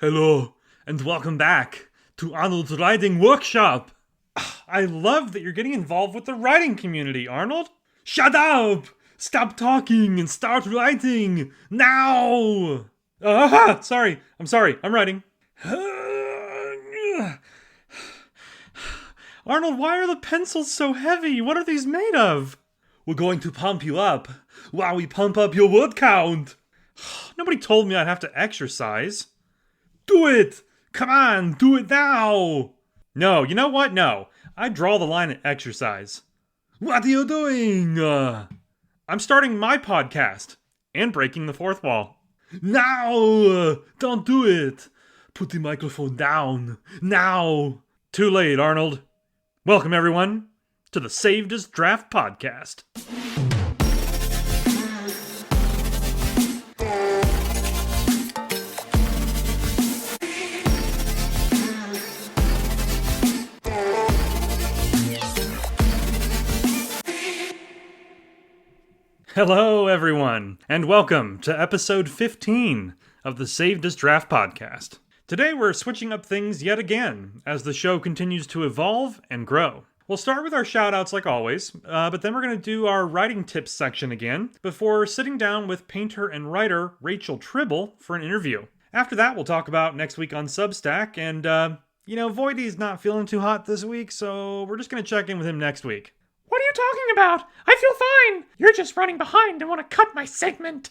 Hello, and welcome back to Arnold's Writing Workshop. I love that you're getting involved with the writing community, Arnold. Shut up! Stop talking and start writing now! Sorry. I'm writing. Arnold, why are the pencils so heavy? What are these made of? We're going to pump you up while we pump up your word count. Nobody told me I'd have to exercise. Do it! Come on, do it now! No, you know what? No. I draw the line at exercise. What are you doing? I'm starting my podcast and breaking the fourth wall. Now! Don't do it! Put the microphone down. Now! Too late, Arnold. Welcome, everyone, to the Saved as Draft podcast. Hello, everyone, and welcome to episode 15 of the Saved as Draft podcast. Today we're switching up things yet again as the show continues to evolve and grow. We'll start with our shoutouts like always, but then we're going to do our writing tips section again before sitting down with painter and writer Rachel Tribble for an interview. After that, we'll talk about next week on Substack, and, Voidy's not feeling too hot this week, so we're just going to check in with him next week. What are you talking about? I feel fine. You're just running behind and want to cut my segment.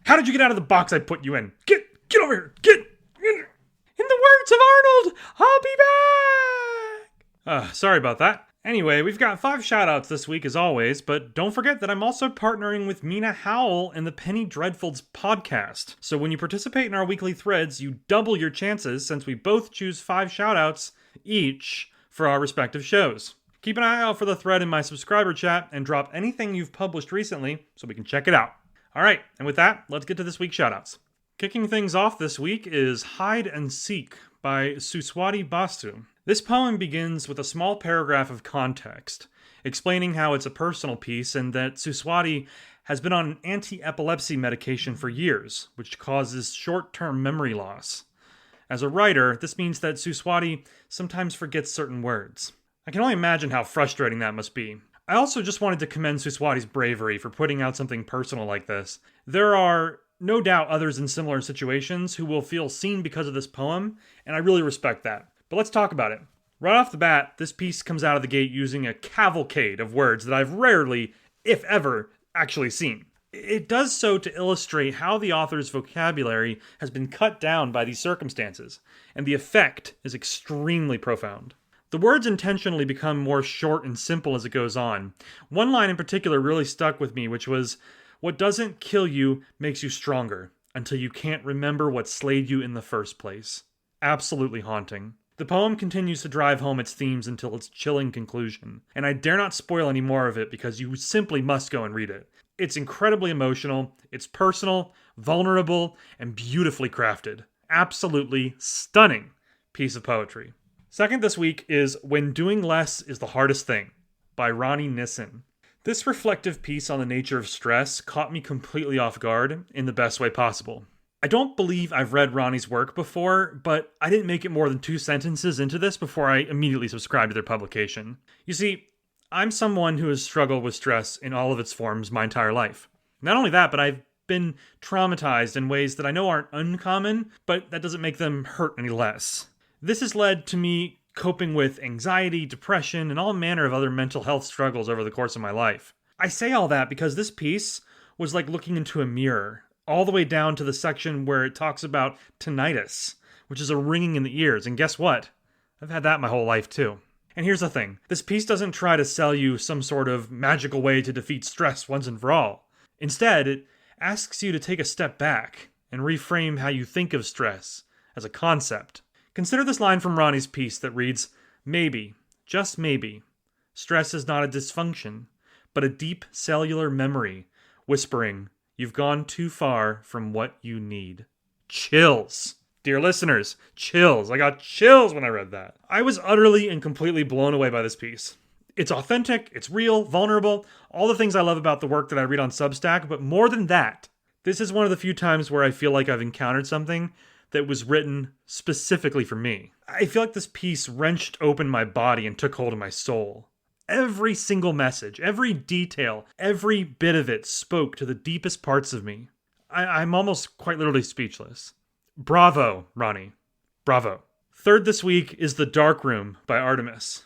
How did you get out of the box I put you in? Get over here. Get. In the words of Arnold, I'll be back. Sorry about that. Anyway, we've got 5 shoutouts this week as always, but don't forget that I'm also partnering with Mina Howell and the Penny Dreadfuls podcast. So when you participate in our weekly threads, you double your chances since we both choose 5 shoutouts each for our respective shows. Keep an eye out for the thread in my subscriber chat and drop anything you've published recently so we can check it out. Alright, and with that, let's get to this week's shoutouts. Kicking things off this week is Hide and Seek by Suswati Basu. This poem begins with a small paragraph of context, explaining how it's a personal piece and that Suswati has been on an anti-epilepsy medication for years, which causes short-term memory loss. As a writer, this means that Suswati sometimes forgets certain words. I can only imagine how frustrating that must be. I also just wanted to commend Suswati's bravery for putting out something personal like this. There are no doubt others in similar situations who will feel seen because of this poem, and I really respect that. But let's talk about it. Right off the bat, this piece comes out of the gate using a cavalcade of words that I've rarely, if ever, actually seen. It does so to illustrate how the author's vocabulary has been cut down by these circumstances, and the effect is extremely profound. The words intentionally become more short and simple as it goes on. One line in particular really stuck with me, which was, "What doesn't kill you makes you stronger, until you can't remember what slayed you in the first place." Absolutely haunting. The poem continues to drive home its themes until its chilling conclusion, and I dare not spoil any more of it because you simply must go and read it. It's incredibly emotional, it's personal, vulnerable, and beautifully crafted. Absolutely stunning piece of poetry. Second this week is When Doing Less is the Hardest Thing by Ronnie Nissen. This reflective piece on the nature of stress caught me completely off guard in the best way possible. I don't believe I've read Ronnie's work before, but I didn't make it more than 2 sentences into this before I immediately subscribed to their publication. You see, I'm someone who has struggled with stress in all of its forms my entire life. Not only that, but I've been traumatized in ways that I know aren't uncommon, but that doesn't make them hurt any less. This has led to me coping with anxiety, depression, and all manner of other mental health struggles over the course of my life. I say all that because this piece was like looking into a mirror, all the way down to the section where it talks about tinnitus, which is a ringing in the ears, and guess what? I've had that my whole life too. And here's the thing, this piece doesn't try to sell you some sort of magical way to defeat stress once and for all. Instead, it asks you to take a step back and reframe how you think of stress as a concept. Consider this line from Ronnie's piece that reads, "Maybe, just maybe, stress is not a dysfunction, but a deep cellular memory, whispering, you've gone too far from what you need." Chills. Dear listeners, chills. I got chills when I read that. I was utterly and completely blown away by this piece. It's authentic, it's real, vulnerable, all the things I love about the work that I read on Substack, but more than that, this is one of the few times where I feel like I've encountered something that was written specifically for me. I feel like this piece wrenched open my body and took hold of my soul. Every single message, every detail, every bit of it spoke to the deepest parts of me. I'm almost quite literally speechless. Bravo, Ronnie. Bravo. Third this week is The Dark Room by Artemis.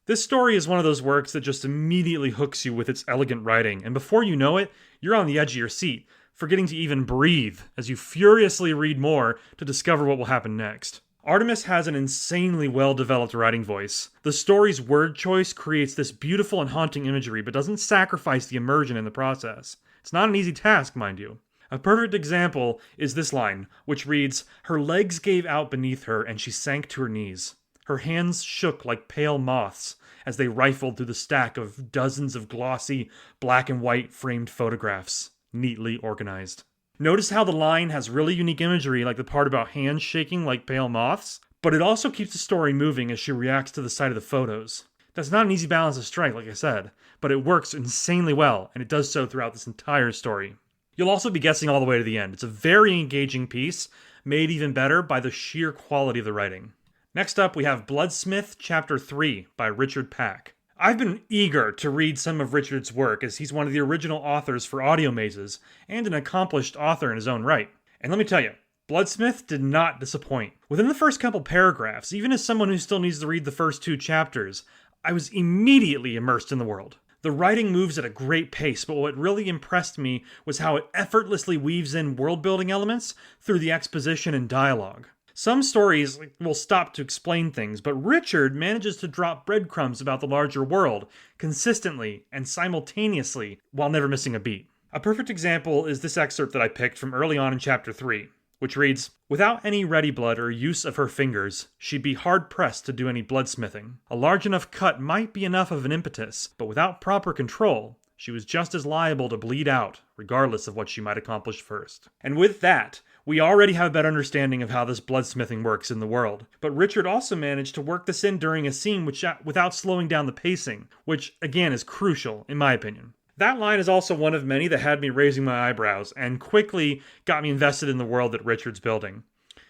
This story is one of those works that just immediately hooks you with its elegant writing, and before you know it, you're on the edge of your seat, forgetting to even breathe as you furiously read more to discover what will happen next. Artemis has an insanely well-developed writing voice. The story's word choice creates this beautiful and haunting imagery, but doesn't sacrifice the immersion in the process. It's not an easy task, mind you. A perfect example is this line, which reads, "Her legs gave out beneath her, and she sank to her knees. Her hands shook like pale moths as they rifled through the stack of dozens of glossy, black and white framed photographs, neatly organized." Notice how the line has really unique imagery, like the part about hands shaking like pale moths, but it also keeps the story moving as she reacts to the sight of the photos. That's not an easy balance to strike, like I said, but it works insanely well, and it does so throughout this entire story. You'll also be guessing all the way to the end. It's a very engaging piece, made even better by the sheer quality of the writing. Next up, we have Bloodsmith Chapter 3 by Richard Pack. I've been eager to read some of Richard's work, as he's one of the original authors for Audio Mazes, and an accomplished author in his own right. And let me tell you, Bloodsmith did not disappoint. Within the first couple paragraphs, even as someone who still needs to read the first 2 chapters, I was immediately immersed in the world. The writing moves at a great pace, but what really impressed me was how it effortlessly weaves in world-building elements through the exposition and dialogue. Some stories will stop to explain things, but Richard manages to drop breadcrumbs about the larger world consistently and simultaneously while never missing a beat. A perfect example is this excerpt that I picked from early on in Chapter 3, which reads, "Without any ready blood or use of her fingers, she'd be hard-pressed to do any bloodsmithing. A large enough cut might be enough of an impetus, but without proper control, she was just as liable to bleed out, regardless of what she might accomplish first." And with that, we already have a better understanding of how this bloodsmithing works in the world. But Richard also managed to work this in during a scene without slowing down the pacing, which, again, is crucial, in my opinion. That line is also one of many that had me raising my eyebrows, and quickly got me invested in the world that Richard's building.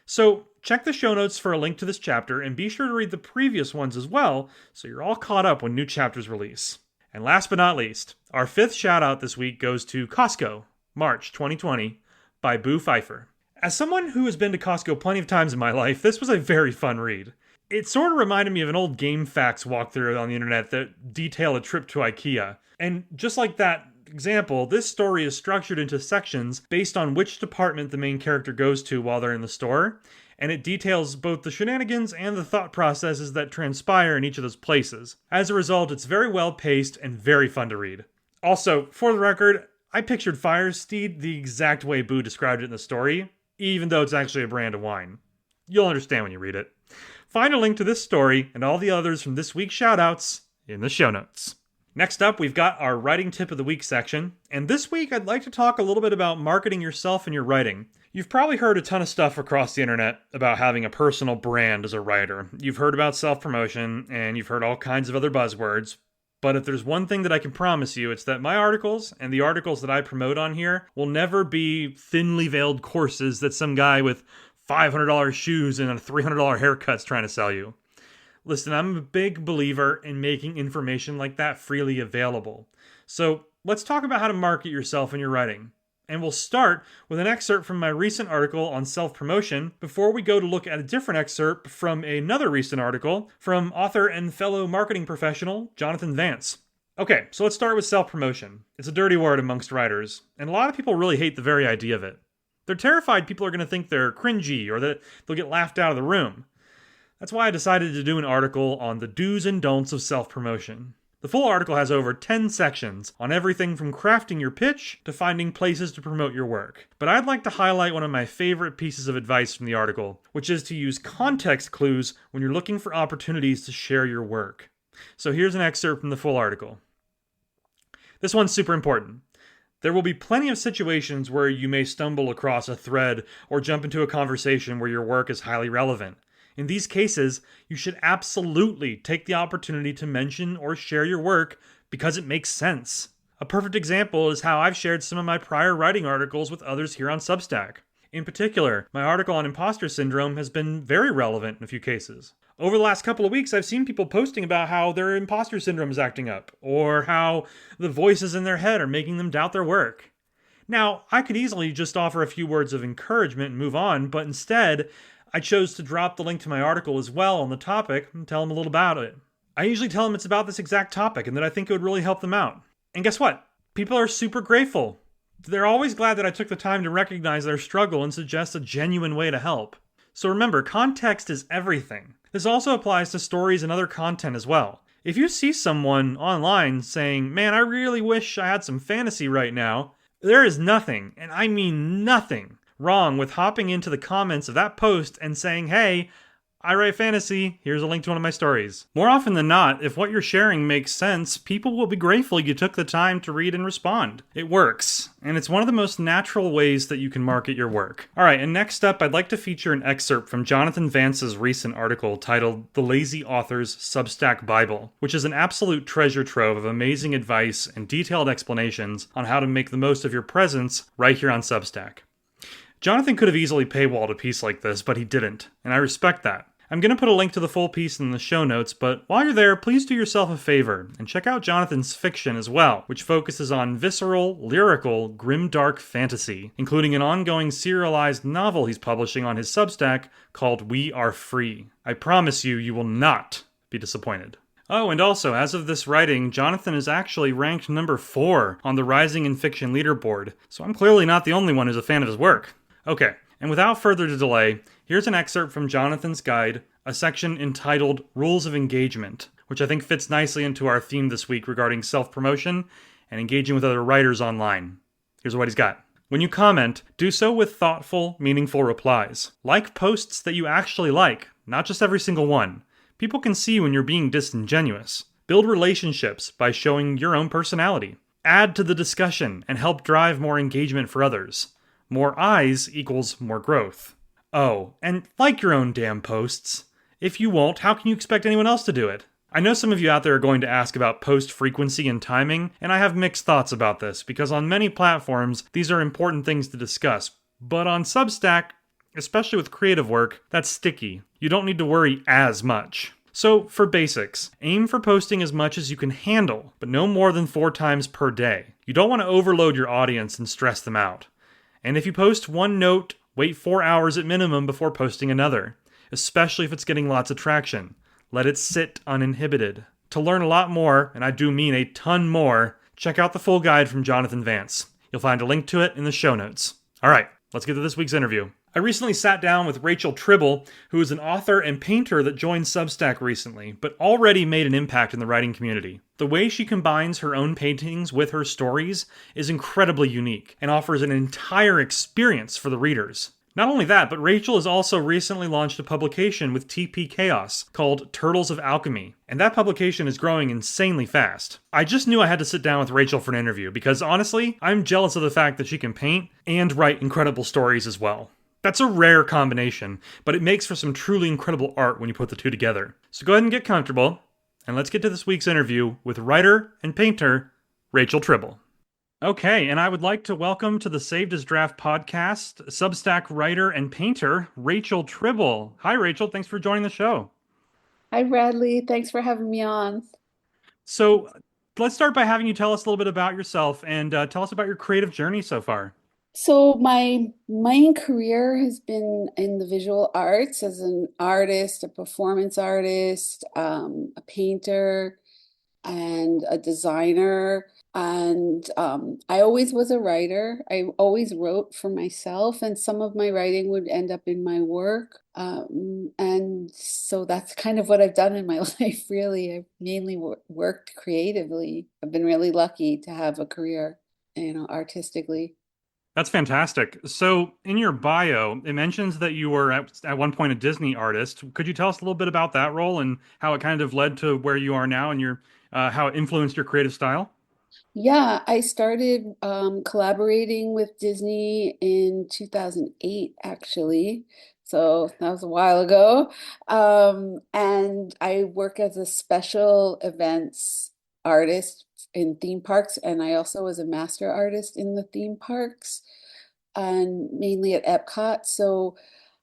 So, check the show notes for a link to this chapter, and be sure to read the previous ones as well, so you're all caught up when new chapters release. And last but not least, our 5th shout out this week goes to Costco, March 2020, by Boo Pfeiffer. As someone who has been to Costco plenty of times in my life, this was a very fun read. It sort of reminded me of an old GameFAQs walkthrough on the internet that detailed a trip to IKEA. And just like that example, this story is structured into sections based on which department the main character goes to while they're in the store, and it details both the shenanigans and the thought processes that transpire in each of those places. As a result, it's very well paced and very fun to read. Also, for the record, I pictured Firesteed the exact way Boo described it in the story, even though it's actually a brand of wine. You'll understand when you read it. Find a link to this story and all the others from this week's shoutouts in the show notes. Next up, we've got our Writing Tip of the Week section, and this week I'd like to talk a little bit about marketing yourself and your writing. You've probably heard a ton of stuff across the internet about having a personal brand as a writer. You've heard about self-promotion, and you've heard all kinds of other buzzwords. But if there's one thing that I can promise you, it's that my articles and the articles that I promote on here will never be thinly veiled courses that some guy with $500 shoes and a $300 haircut's trying to sell you. Listen, I'm a big believer in making information like that freely available. So let's talk about how to market yourself in your writing. And we'll start with an excerpt from my recent article on self-promotion before we go to look at a different excerpt from another recent article from author and fellow marketing professional Jonathan Vance. Okay, so let's start with self-promotion. It's a dirty word amongst writers, and a lot of people really hate the very idea of it. They're terrified people are going to think they're cringy or that they'll get laughed out of the room. That's why I decided to do an article on the do's and don'ts of self-promotion. The full article has over 10 sections on everything from crafting your pitch to finding places to promote your work. But I'd like to highlight one of my favorite pieces of advice from the article, which is to use context clues when you're looking for opportunities to share your work. So here's an excerpt from the full article. This one's super important. There will be plenty of situations where you may stumble across a thread or jump into a conversation where your work is highly relevant. In these cases, you should absolutely take the opportunity to mention or share your work because it makes sense. A perfect example is how I've shared some of my prior writing articles with others here on Substack. In particular, my article on imposter syndrome has been very relevant in a few cases. Over the last couple of weeks, I've seen people posting about how their imposter syndrome is acting up, or how the voices in their head are making them doubt their work. Now, I could easily just offer a few words of encouragement and move on, but instead, I chose to drop the link to my article as well on the topic and tell them a little about it. I usually tell them it's about this exact topic and that I think it would really help them out. And guess what? People are super grateful. They're always glad that I took the time to recognize their struggle and suggest a genuine way to help. So remember, context is everything. This also applies to stories and other content as well. If you see someone online saying, "Man, I really wish I had some fantasy right now," there is nothing, and I mean nothing, wrong with hopping into the comments of that post and saying, "Hey, I write fantasy, here's a link to one of my stories." More often than not, if what you're sharing makes sense, people will be grateful you took the time to read and respond. It works, and it's one of the most natural ways that you can market your work. Alright, and next up, I'd like to feature an excerpt from Jonathan Vance's recent article titled The Lazy Author's Substack Bible, which is an absolute treasure trove of amazing advice and detailed explanations on how to make the most of your presence right here on Substack. Jonathan could have easily paywalled a piece like this, but he didn't, and I respect that. I'm going to put a link to the full piece in the show notes, but while you're there, please do yourself a favor and check out Jonathan's fiction as well, which focuses on visceral, lyrical, grimdark fantasy, including an ongoing serialized novel he's publishing on his Substack called We Are Free. I promise you, you will not be disappointed. Oh, and also, as of this writing, Jonathan is actually ranked number 4 on the Rising in Fiction leaderboard, so I'm clearly not the only one who's a fan of his work. Okay, and without further delay, here's an excerpt from Jonathan's guide, a section entitled Rules of Engagement, which I think fits nicely into our theme this week regarding self-promotion and engaging with other writers online. Here's what he's got. When you comment, do so with thoughtful, meaningful replies. Like posts that you actually like, not just every single one. People can see when you're being disingenuous. Build relationships by showing your own personality. Add to the discussion and help drive more engagement for others. More eyes equals more growth. Oh, and like your own damn posts. If you won't, how can you expect anyone else to do it? I know some of you out there are going to ask about post frequency and timing, and I have mixed thoughts about this, because on many platforms, these are important things to discuss. But on Substack, especially with creative work, that's sticky. You don't need to worry as much. So, for basics, aim for posting as much as you can handle, but no more than 4 times per day. You don't want to overload your audience and stress them out. And if you post one note, wait 4 hours at minimum before posting another, especially if it's getting lots of traction. Let it sit uninhibited. To learn a lot more, and I do mean a ton more, check out the full guide from Jonathan Vance. You'll find a link to it in the show notes. Alright, let's get to this week's interview. I recently sat down with Rachel Tribble, who is an author and painter that joined Substack recently, but already made an impact in the writing community. The way she combines her own paintings with her stories is incredibly unique, and offers an entire experience for the readers. Not only that, but Rachel has also recently launched a publication with TP Chaos called Turtles of Alchemy, and that publication is growing insanely fast. I just knew I had to sit down with Rachel for an interview, because honestly, I'm jealous of the fact that she can paint and write incredible stories as well. That's a rare combination, but it makes for some truly incredible art when you put the two together. So go ahead and get comfortable, and let's get to this week's interview with writer and painter Rachel Tribble. Okay, and I would like to welcome to the Saved as Draft podcast, Substack writer and painter Rachel Tribble. Hi, Rachel. Thanks for joining the show. Hi, Bradley. Thanks for having me on. So let's start by having you tell us a little bit about yourself and tell us about your creative journey so far. So my main career has been in the visual arts as an artist, a performance artist, a painter, and a designer. And I always was a writer. I always wrote for myself, and some of my writing would end up in my work. And so that's kind of what I've done in my life, really. I've mainly worked creatively. I've been really lucky to have a career, artistically. That's fantastic. So in your bio, it mentions that you were at one point a Disney artist. Could you tell us a little bit about that role and how it kind of led to where you are now and your how it influenced your creative style? Yeah, I started collaborating with Disney in 2008, actually. So that was a while ago. And I work as a special events artist in theme parks, and I also was a master artist in the theme parks. and mainly at Epcot. So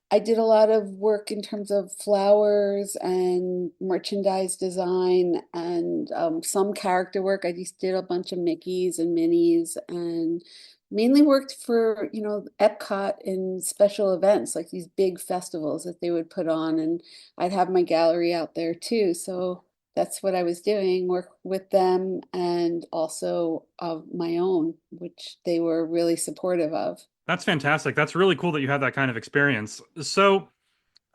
I did a lot of work in terms of flowers and merchandise design and some character work. I just did a bunch of Mickeys and Minnies and mainly worked for, Epcot in special events like these big festivals that they would put on. And I'd have my gallery out there too. So that's what I was doing, work with them and also of my own, which they were really supportive of. That's fantastic. That's really cool that you had that kind of experience. So,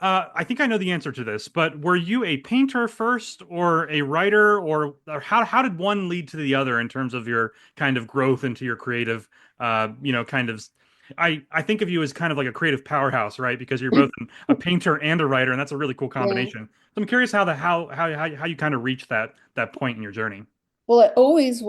I think I know the answer to this, but were you a painter first or a writer, or how did one lead to the other in terms of your kind of growth into your creative, kind of, I think of you as kind of like a creative powerhouse, right? Because you're both a painter and a writer, and that's a really cool Yeah. combination. So I'm curious how you kind of reached that point in your journey. Well, I always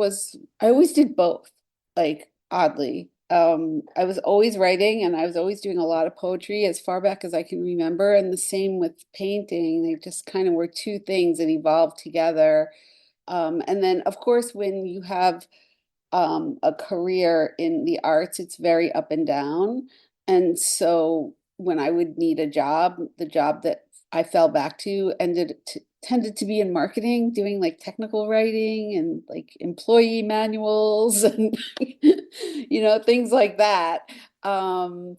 did both, like oddly. I was always writing and I was always doing a lot of poetry as far back as I can remember. And the same with painting. They just kind of were two things that evolved together. And then, of course, when you have a career in the arts, it's very up and down. And so when I would need a job, the job that I fell back to tended to be in marketing, doing like technical writing and like employee manuals and things like that. And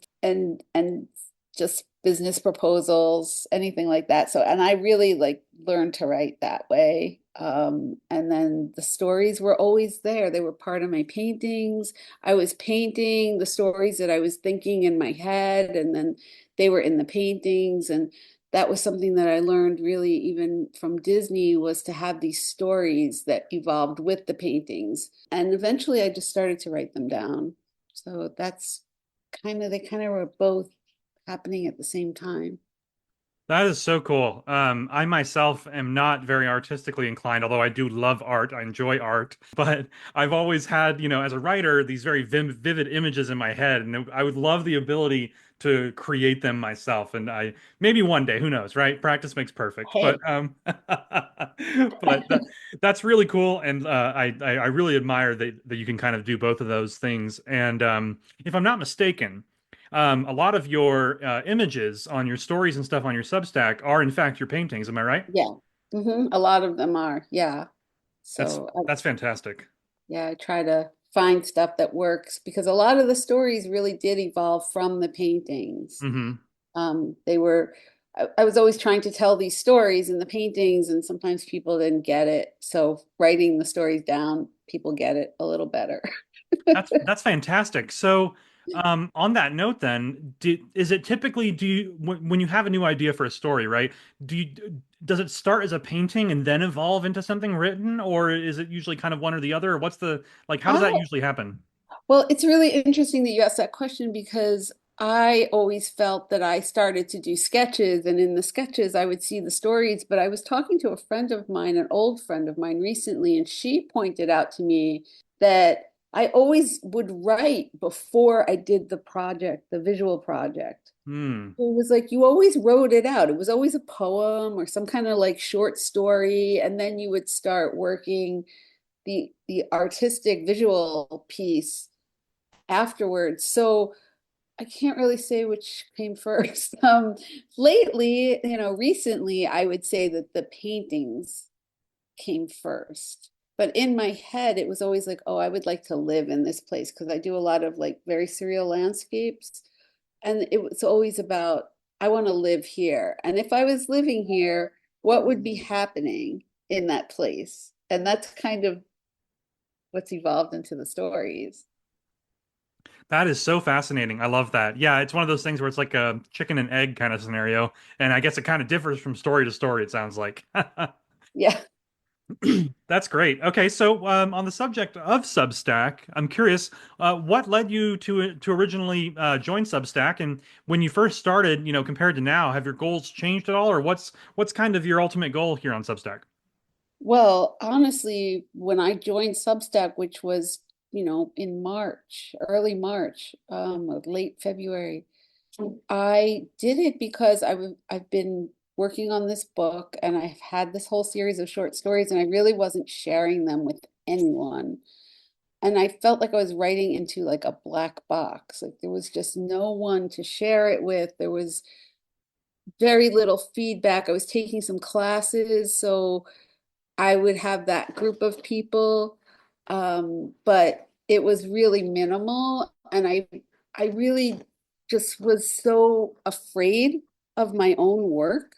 just business proposals, anything like that. So, and I really like learned to write that way. And then the stories were always there. They were part of my paintings. I was painting the stories that I was thinking in my head, and then they were in the paintings. And that was something that I learned really even from Disney, was to have these stories that evolved with the paintings. And eventually I just started to write them down. So that's they kind of were both happening at the same time. That is so cool. I myself am not very artistically inclined, although I do love art. I enjoy art, but I've always had, as a writer, these very vivid images in my head, and I would love the ability to create them myself. And I maybe one day, who knows, right? Practice makes perfect. But Hey. that's really cool, and I really admire that you can kind of do both of those things. And if I'm not mistaken, a lot of your images on your stories and stuff on your Substack are in fact your paintings. Am I right? Yeah. A lot of them are. Yeah. That's So that's fantastic. yeah, I try to find stuff that works because a lot of the stories really did evolve from the paintings. Hmm. They were, I was always trying to tell these stories in the paintings, and sometimes people didn't get it. So writing the stories down, people get it a little better. That's fantastic. So, on that note, then, is it typically do you when you have a new idea for a story, right? Do you does it start as a painting and then evolve into something written, or is it usually kind of one or the other? Or what's the like? How does that I usually happen? Well, it's really interesting that you asked that question because I always felt that I started to do sketches, and in the sketches, I would see the stories. But I was talking to a friend of mine, an old friend of mine recently, and she pointed out to me that I always would write before I did the project, the visual project. Hmm. It was like you always wrote it out. It was always a poem or some kind of like short story, and then you would start working the artistic visual piece afterwards. So I can't really say which came first. Lately, recently, I would say that the paintings came first. But in my head, it was always like, oh, I would like to live in this place because I do a lot of like very surreal landscapes. And it was always about, I want to live here. And if I was living here, what would be happening in that place? And that's kind of what's evolved into the stories. That is so fascinating. I love that. Yeah, it's one of those things where it's like a chicken and egg kind of scenario, and I guess it kind of differs from story to story, it sounds like. Yeah. That's great. Okay, so on the subject of Substack, I'm curious, what led you to originally join Substack, and when you first started, compared to now, have your goals changed at all, or what's kind of your ultimate goal here on Substack? Well, honestly, when I joined Substack, which was, in March, early March, or late February, I did it because I've been working on this book and I've had this whole series of short stories and I really wasn't sharing them with anyone. And I felt like I was writing into like a black box. Like there was just no one to share it with. There was very little feedback. I was taking some classes, so I would have that group of people, but it was really minimal, and I really just was so afraid of my own work.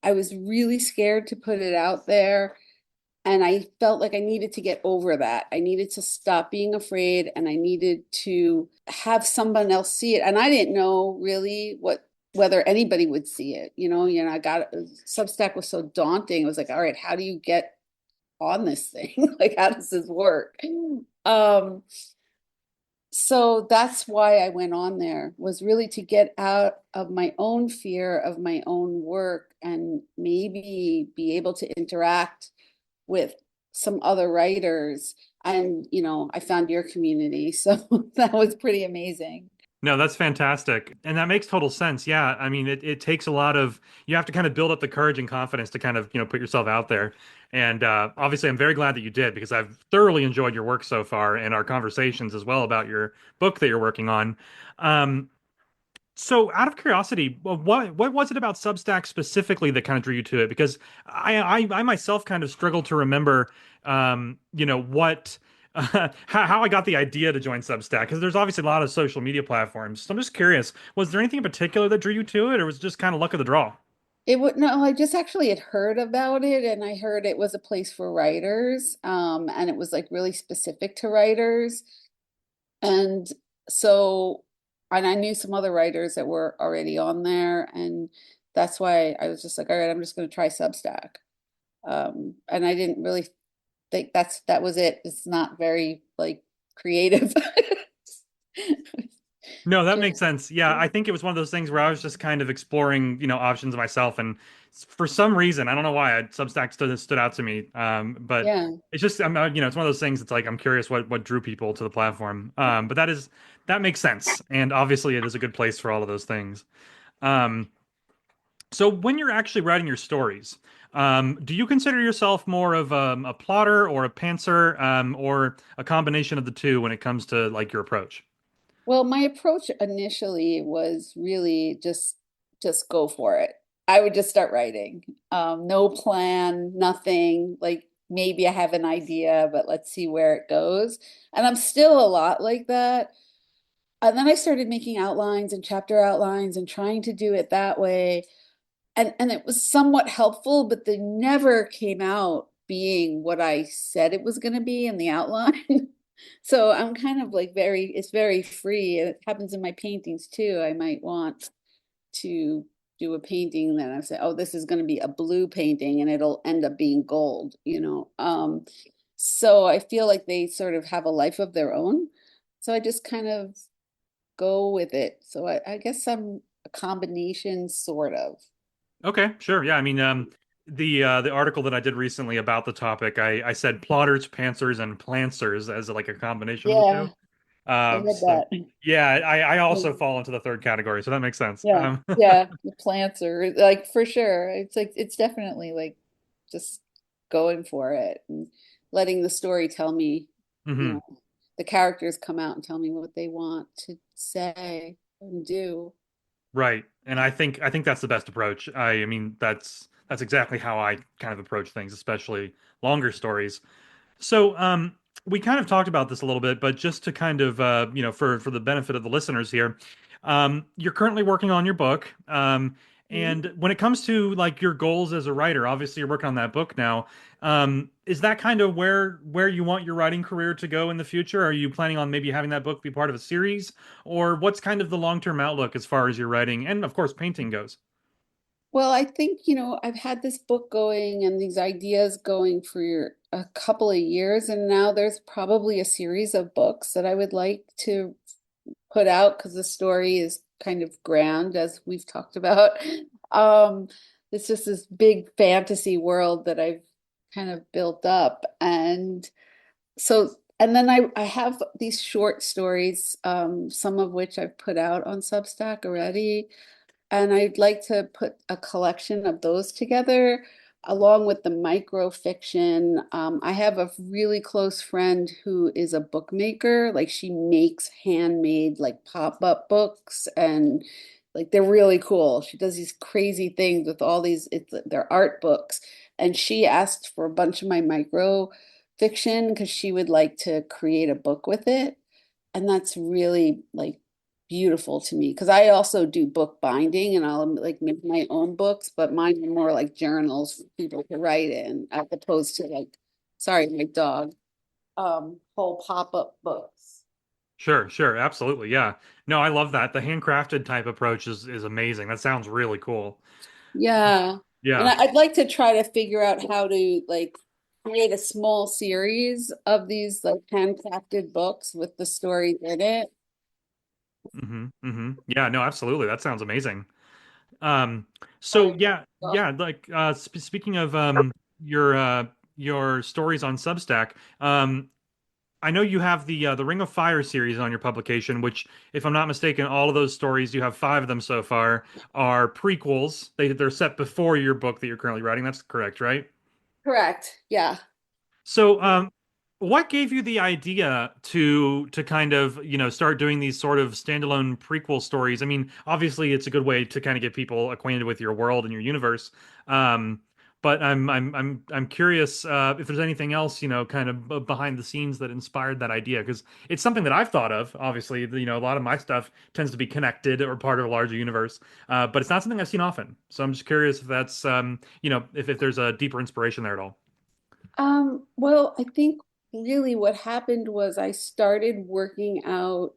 I was really scared to put it out there, and I felt like I needed to get over that. I needed to stop being afraid, and I needed to have someone else see it. And I didn't know really what whether anybody would see it. I got Substack was so daunting. It was like, all right, how do you get on this thing? Like, how does this work? Um, so that's why I went on there, was really to get out of my own fear of my own work and maybe be able to interact with some other writers. And, I found your community. So that was pretty amazing. No, that's fantastic. And that makes total sense. Yeah. I mean, it takes a lot of, you have to kind of build up the courage and confidence to kind of, put yourself out there. And obviously, I'm very glad that you did because I've thoroughly enjoyed your work so far and our conversations as well about your book that you're working on. Um, so, out of curiosity, what was it about Substack specifically that kind of drew you to it? Because I myself kind of struggle to remember, what how I got the idea to join Substack because there's obviously a lot of social media platforms. So I'm just curious, was there anything in particular that drew you to it, or was it just kind of luck of the draw? It would no, I just actually had heard about it, and I heard it was a place for writers, and it was like really specific to writers. And so, and I knew some other writers that were already on there, and that's why I was just like, all right, I'm just going to try Substack. And I didn't really think that was it. It's not very like creative. No, that makes Just sense. Yeah, I think it was one of those things where I was just kind of exploring, options myself, and for some reason, I don't know why, Substack stood out to me. But yeah. it's just, it's one of those things. It's like I'm curious what drew people to the platform. But that makes sense, and obviously, it is a good place for all of those things. Um, so when you're actually writing your stories, do you consider yourself more of a plotter or a pantser, or a combination of the two when it comes to like your approach? Well, my approach initially was really just go for it. I would just start writing. No plan, nothing. Like maybe I have an idea, but let's see where it goes. And I'm still a lot like that. And then I started making outlines and chapter outlines and trying to do it that way. And it was somewhat helpful, but they never came out being what I said it was going to be in the outline. So I'm kind of like it's very free. It happens in my paintings too. I might want to do a painting and then I say, oh, this is going to be a blue painting and it'll end up being gold. So I feel like they sort of have a life of their own. So I just kind of go with it. So I guess I'm a combination, sort of. Okay, sure. Yeah, I mean, the article that I did recently about the topic, I said plotters, pantsers, and planters as like a combination of the two. Yeah, I read So that. yeah, I also fall into the third category, so that makes sense. Yeah, yeah, the plants are like for sure. It's like it's definitely like just going for it and letting the story tell me, you hmm know, the characters come out and tell me what they want to say and do. Right. And I think that's the best approach. I mean, that's exactly how I kind of approach things, especially longer stories. So, we kind of talked about this a little bit, but just to kind of, for the benefit of the listeners here, you're currently working on your book, Mhm. and when it comes to like your goals as a writer, obviously you're working on that book now. Is that kind of where you want your writing career to go in the future? Are you planning on maybe having that book be part of a series, or what's kind of the long-term outlook as far as your writing and, of course, painting goes? Well, I think, I've had this book going and these ideas going for a couple of years, and now there's probably a series of books that I would like to put out because the story is kind of grand, as we've talked about. Um, it's just this big fantasy world that I've kind of built up. And so, and then I have these short stories, some of which I've put out on Substack already. And I'd like to put a collection of those together. along with the microfiction, I have a really close friend who is a bookmaker. Like she makes handmade like pop-up books and like they're really cool. She does these crazy things with all these, they're art books. And she asked for a bunch of my micro fiction because she would like to create a book with it. And that's really like beautiful to me because I also do book binding and I'll like make my own books, but mine are more like journals for people to write in as opposed to like, sorry, my dog, whole pop-up books. Sure, sure, absolutely, yeah. No, I love that. The handcrafted type approach is amazing. That sounds really cool. Yeah. And Yeah. I'd like to try to figure out how to like create a small series of these like handcrafted books with the stories in it. Yeah, no, absolutely. That sounds amazing. Um, so Sorry. yeah, yeah, like speaking of your stories on Substack, I know you have the Ring of Fire series on your publication, which, if I'm not mistaken, all of those stories, you have five of them so far, are prequels. They're set before your book that you're currently writing. That's correct, right? Correct. Yeah. So, what gave you the idea to kind of, start doing these sort of standalone prequel stories? I mean, obviously, it's a good way to kind of get people acquainted with your world and your universe. Um, but I'm curious if there's anything else, kind of behind the scenes that inspired that idea, because it's something that I've thought of. Obviously, a lot of my stuff tends to be connected or part of a larger universe, but it's not something I've seen often. So I'm just curious if that's, if there's a deeper inspiration there at all. Well, I think really what happened was I started working out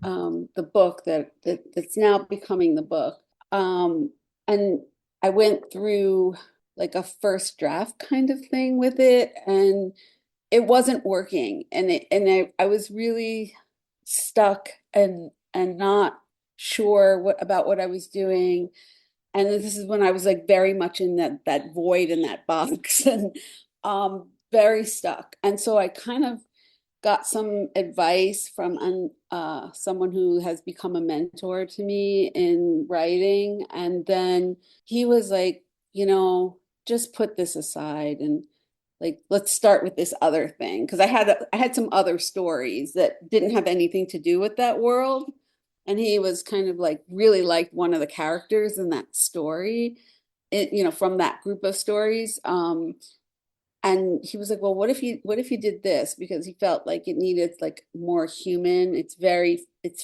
the book that's now becoming the book. And I went through like a first draft kind of thing with it, and it wasn't working. And I was really stuck and not sure about what I was doing. And this is when I was like very much in that void in that box and very stuck. And so I kind of got some advice from someone who has become a mentor to me in writing. And then he was like, just put this aside and like let's start with this other thing because I had some other stories that didn't have anything to do with that world. And he was kind of like really liked one of the characters in that story, from that group of stories. And he was like, well, what if you did this? Because he felt like it needed like more human. It's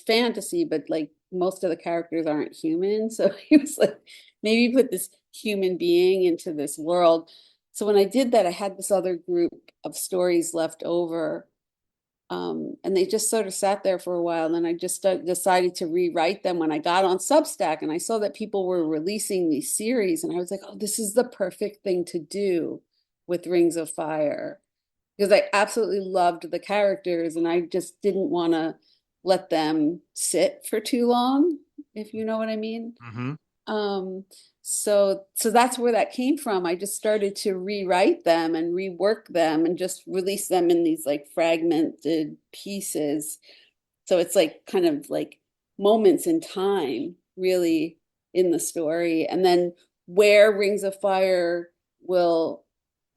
fantasy, but like most of the characters aren't human. So he was like, maybe put this human being into this world. So when I did that, I had this other group of stories left over. And they just sort of sat there for a while. And then I just decided to rewrite them when I got on Substack and I saw that people were releasing these series. And I was like, oh, this is the perfect thing to do with Rings of Fire because I absolutely loved the characters and I just didn't want to let them sit for too long, if you know what I mean. Hmm. Um, so that's where that came from. I just started to rewrite them and rework them and just release them in these like fragmented pieces. So it's like kind of like moments in time, really, in the story. And then where Rings of Fire will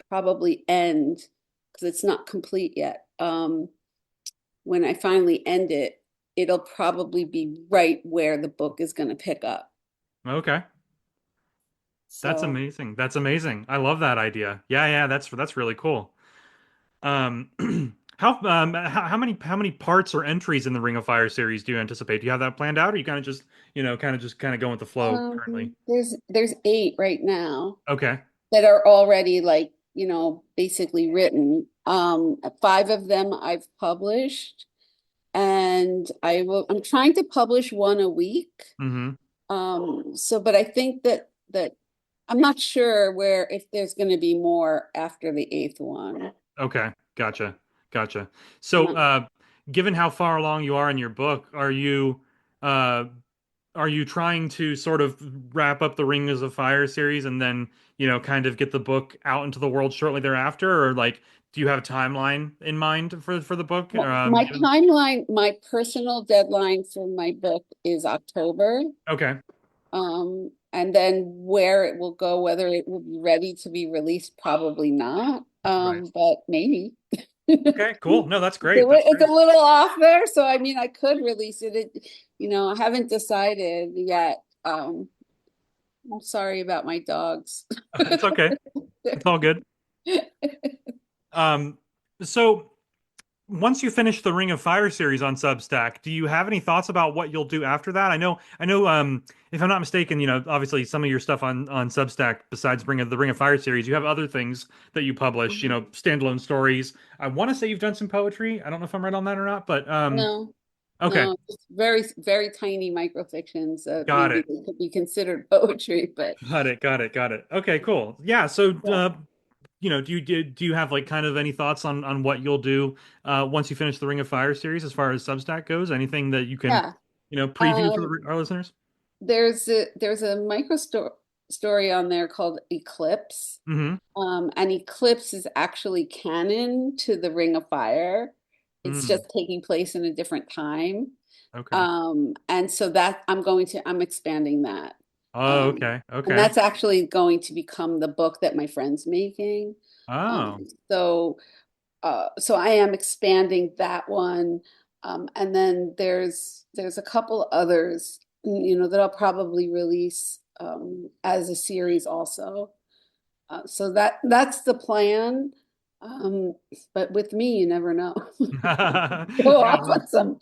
probably end, because it's not complete yet. When I finally end it, it'll probably be right where the book is going to pick up. Okay. That's So, amazing. That's amazing. I love that idea. Yeah, yeah, that's really cool. Um, how many parts or entries in the Ring of Fire series do you anticipate? Do you have that planned out, or you kind of going with the flow currently? there's 8 right now Okay. that are already like, basically written. 5 of them I've published, and I'm trying to publish one a week. Mm-hmm. But I think that I'm not sure where if there's going to be more after the 8th one. Okay. Gotcha. Gotcha. I'm So, not given how far along you are in your book, uh are you trying to sort of wrap up the Rings of Fire series and then, kind of get the book out into the world shortly thereafter, or like, do you have a timeline in mind for the book? My timeline, my personal deadline for my book is October. Okay. And then where it will go, whether it will be ready to be released, probably not. Right. But maybe. Okay, cool. No, that's It's great. That's it's great. a little off there, so I mean, I could release it. I haven't decided yet. I'm sorry about my dogs. It's okay. It's all good. Um, so once you finish the Ring of Fire series on Substack, do you have any thoughts about what you'll do after that? I know, if I'm not mistaken, obviously some of your stuff on Substack, besides the Ring of Fire series, you have other things that you publish, standalone stories. I want to say you've done some poetry. I don't know if I'm right on that or not, but No, okay, no, just very, very tiny microfictions. got Maybe it. they could be considered poetry, but Got it, got it, got it. Okay, cool. Yeah, so yeah. do you have like kind of any thoughts on what you'll do once you finish the Ring of Fire series as far as Substack goes? Anything that you can, Yeah. preview for Um, our listeners? there's a story on there called Eclipse. Mm-hmm. And Eclipse is actually canon to the Ring of Fire. It's Mm. just taking place in a different time. Okay. And so I'm expanding that. Oh, Um, okay. and Okay. that's actually going to become the book that my friend's making. Oh. So so I am expanding that one. And then there's a couple others, that I'll probably release as a series also. So that's the plan. Um, but with me, you never know. Go Yeah. off on some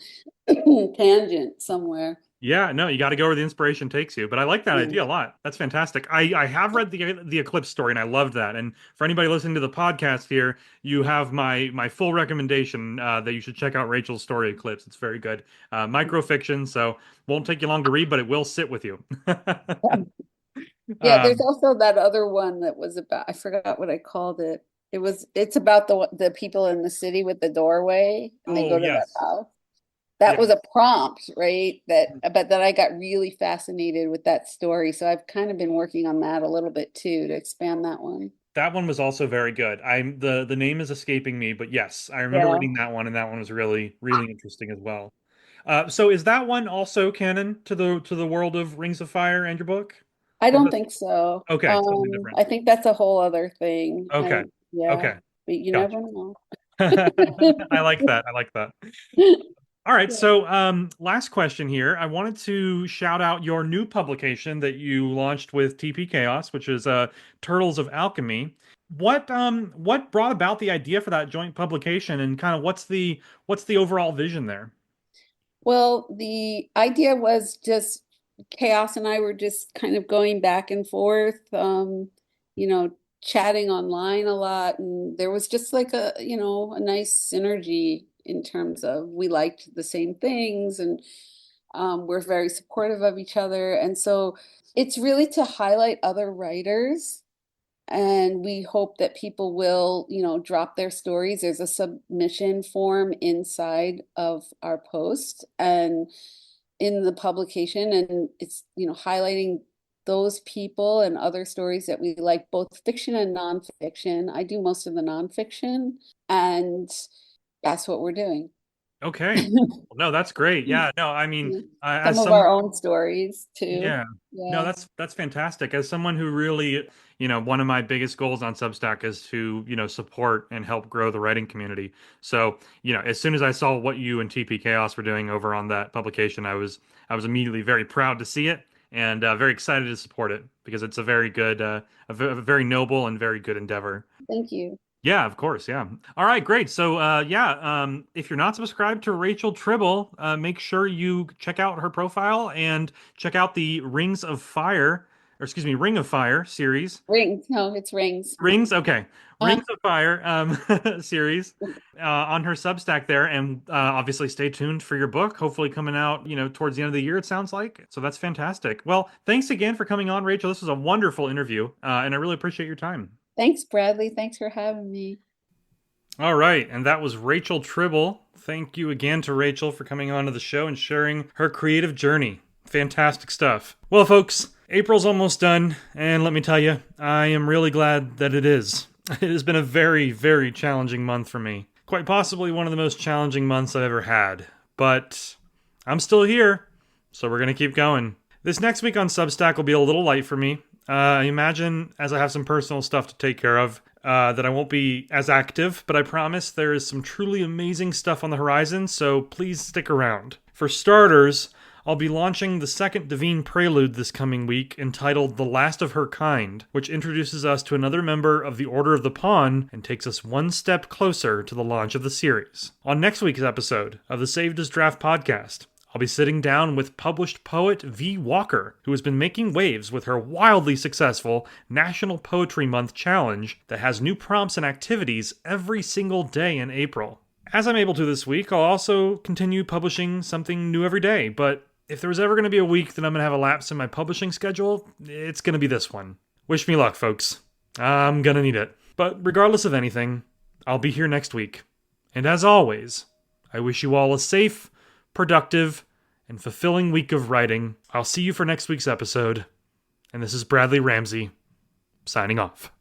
tangent somewhere. Yeah, no, you got to go where the inspiration takes you. But I like that Yeah. idea a lot. That's fantastic. I have read the Eclipse story and I loved that. And for anybody listening to the podcast here, you have my full recommendation that you should check out Rachel's story Eclipse. It's very good. Microfiction, so won't take you long to read, but it will sit with you. Yeah, there's um, also that other one that was about, I forgot what I called it. It's about the people in the city with the doorway and they oh go to that yes, house. That was yes. a prompt, right? But then I got really fascinated with that story. So I've kind of been working on that a little bit too to expand that one. That one was also very good. The name is escaping me, but yes, I remember Yeah. reading that one, and that one was really really interesting as well. So is that one also canon to the world of Rings of Fire and your book? I Or don't think so. okay, something different. I think that's a whole other thing. Okay, Yeah, okay, but you gotcha. never know. I like that. I like that. All right, Yeah. so last question here. I wanted to shout out your new publication that you launched with TP Chaos, which is Turtles of Alchemy. What brought about the idea for that joint publication, and kind of what's the overall vision there? Well, the idea was just Chaos and I were just kind of going back and forth, you know, chatting online a lot, and there was just like a nice synergy in terms of we liked the same things and we're very supportive of each other. And so it's really to highlight other writers. And we hope that people will, drop their stories. There's a submission form inside of our post and in the publication, and it's, highlighting those people and other stories that we like, both fiction and nonfiction. I do most of the nonfiction, and that's what we're doing. Okay, no, that's great. Yeah, no, I mean, Some as of some our own stories too. Yeah. No, Yeah. that's fantastic. As someone who really, one of my biggest goals on Substack is to, support and help grow the writing community. So, as soon as I saw what you and TP Chaos were doing over on that publication, I was immediately very proud to see it and very excited to support it because it's a very good, a very noble and very good endeavor. Thank you. Yeah, of course. Yeah. All right, great. So, if you're not subscribed to Rachel Tribble, make sure you check out her profile and check out the Ring of Fire series. Rings. No, it's rings. Rings, okay. Uh, Rings of Fire series on her Substack there, and obviously stay tuned for your book. Hopefully, coming out, towards the end of the year. It sounds like so. That's fantastic. Well, thanks again for coming on, Rachel. This was a wonderful interview, and I really appreciate your time. Thanks, Bradley. Thanks for having me. All right, and that was Rachel Tribble. Thank you again to Rachel for coming on to the show and sharing her creative journey. Fantastic stuff. Well, folks, April's almost done, and let me tell you, I am really glad that it is. It has been a very, very challenging month for me. Quite possibly one of the most challenging months I've ever had. But I'm still here, so we're going to keep going. This next week on Substack will be a little light for me. I imagine, as I have some personal stuff to take care of, that I won't be as active, but I promise there is some truly amazing stuff on the horizon, so please stick around. For starters, I'll be launching the second Devine Prelude this coming week, entitled The Last of Her Kind, which introduces us to another member of the Order of the Pawn and takes us one step closer to the launch of the series. On next week's episode of the Saved as Draft podcast, I'll be sitting down with published poet V. Walker, who has been making waves with her wildly successful National Poetry Month challenge that has new prompts and activities every single day in April. As I'm able to this week, I'll also continue publishing something new every day, but if there was ever going to be a week that I'm going to have a lapse in my publishing schedule, it's going to be this one. Wish me luck, folks. I'm going to need it. But regardless of anything, I'll be here next week. And as always, I wish you all a safe, productive, and fulfilling week of writing. I'll see you for next week's episode. And this is Bradley Ramsey, signing off.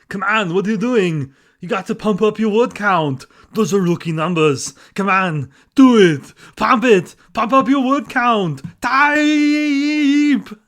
Come on, what are you doing? You got to pump up your word count. Those are rookie numbers. Come on, do it. Pump it. Pump up your word count. Type.